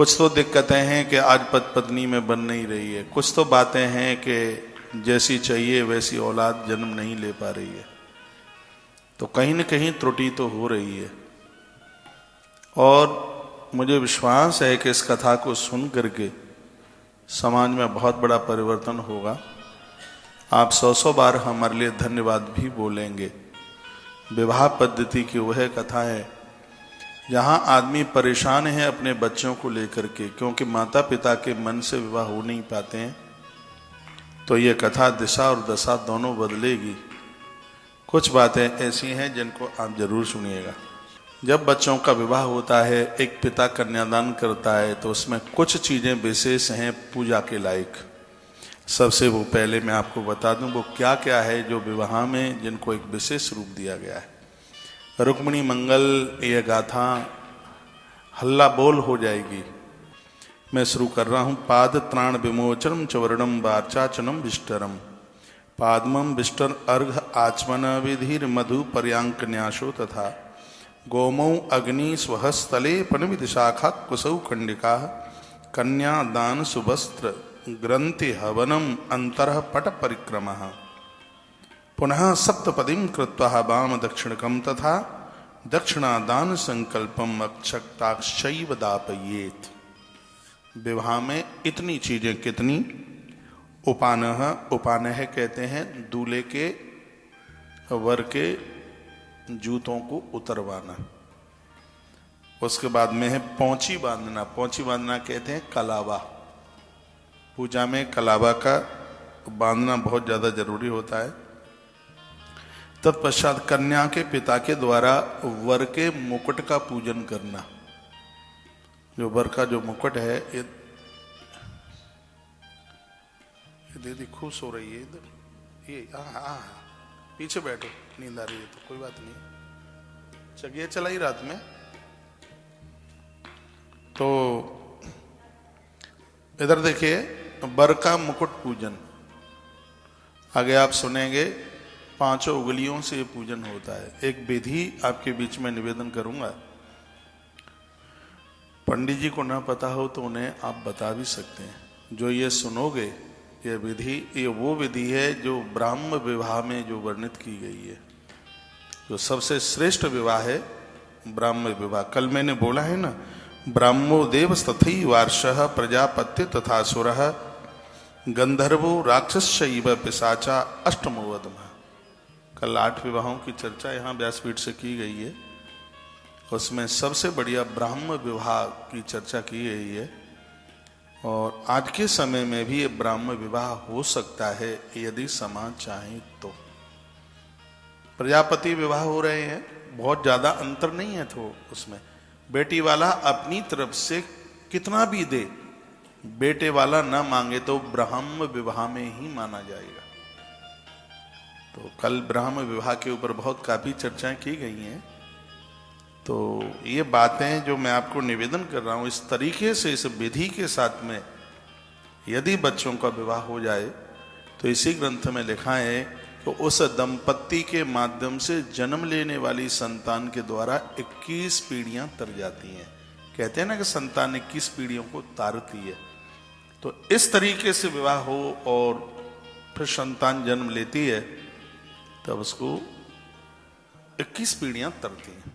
कुछ तो दिक्कतें हैं कि आज पति पत्नी में बन नहीं रही है, कुछ तो बातें हैं कि जैसी चाहिए वैसी औलाद जन्म नहीं ले पा रही है, तो कहीं न कहीं त्रुटि तो हो रही है। और मुझे विश्वास है कि इस कथा को सुन करके समाज में बहुत बड़ा परिवर्तन होगा। आप 100 बार हमारे लिए धन्यवाद भी बोलेंगे। विवाह पद्धति की वह कथा है जहां आदमी परेशान है अपने बच्चों को लेकर के, क्योंकि माता पिता के मन से विवाह हो नहीं पाते हैं। तो ये कथा दिशा और दशा दोनों बदलेगी। कुछ बातें ऐसी हैं जिनको आप जरूर सुनिएगा। जब बच्चों का विवाह होता है, एक पिता कन्यादान करता है, तो उसमें कुछ चीजें विशेष हैं पूजा के लायक। सबसे वो पहले मैं आपको बता दूं वो क्या क्या है जो विवाह में जिनको एक विशेष रूप दिया गया है। रुक्मिणी मंगल ये गाथा हल्ला बोल हो जाएगी। मैं शुरू कर रहा हूं। पाद त्राण विमोचनम चवर्णम वाचाचनम विष्टरम पादमम विष्टर अर्घ आचमन विधिर मधु पर्यांक न्यासो तथा गोमौ अग्नि स्वहस्तले पनविद शाखा कुसौ खंडिका कन्या दान सुवस्त्र ग्रंथि हवनम अंतरः पट परिक्रमः पुनः सप्तपदीं कृत्वा वाम दक्षिणकम तथा दक्षिणादान संकल्पम अक्षताक्षैव दापयेत। विवाह में इतनी चीजें कितनी? उपानह, उपानह कहते हैं दूल्हे के वर के जूतों को उतरवाना। उसके बाद में है पौंची बांधना। पौंची बांधना कहते हैं कलावा। पूजा में कलावा का बांधना बहुत ज्यादा जरूरी होता है। तत्पश्चात कन्या के पिता के द्वारा वर के मुकुट का पूजन करना। जो वर का जो मुकुट है, ये दीदी खुश हो रही है इधर, ये पीछे बैठो, नींद आ रही है तो कोई बात नहीं, चलिए चलाई रात में। तो इधर देखिए, वर का मुकुट पूजन आगे आप सुनेंगे। 5 उंगलियों से पूजन होता है। एक विधि आपके बीच में निवेदन करूंगा। पंडित जी को ना पता हो तो उन्हें आप बता भी सकते हैं। जो ये सुनोगे, ये विधि, ये वो विधि है जो ब्राह्म विवाह में जो वर्णित की गई है। जो सबसे श्रेष्ठ विवाह है ब्राह्म विवाह। कल मैंने बोला है ना, ब्राह्मो देव तथै वार्षः प्रजापत्य तथा सुरः गंधर्वो राक्षसैव पिशाचा अष्टमोवदमः। कल 8 विवाहों की चर्चा यहाँ व्यासपीठ से की गई है। उसमें सबसे बढ़िया ब्राह्म विवाह की चर्चा की गई है। और आज के समय में भी ये ब्राह्म विवाह हो सकता है यदि समाज चाहे तो। प्रजापति विवाह हो रहे हैं, बहुत ज्यादा अंतर नहीं है। तो उसमें बेटी वाला अपनी तरफ से कितना भी दे, बेटे वाला ना मांगे तो ब्राह्म विवाह में ही माना जाएगा। तो कल ब्राह्म विवाह के ऊपर बहुत काफी चर्चाएं की गई हैं। तो ये बातें जो मैं आपको निवेदन कर रहा हूं, इस तरीके से, इस विधि के साथ में यदि बच्चों का विवाह हो जाए तो इसी ग्रंथ में लिखा है कि उस दंपत्ति के माध्यम से जन्म लेने वाली संतान के द्वारा 21 पीढ़ियां तर जाती हैं। कहते हैं ना कि संतान 21 पीढ़ियों को तारती है। तो इस तरीके से विवाह हो और फिर संतान जन्म लेती है, तब उसको 21 पीढ़ियां तरती हैं।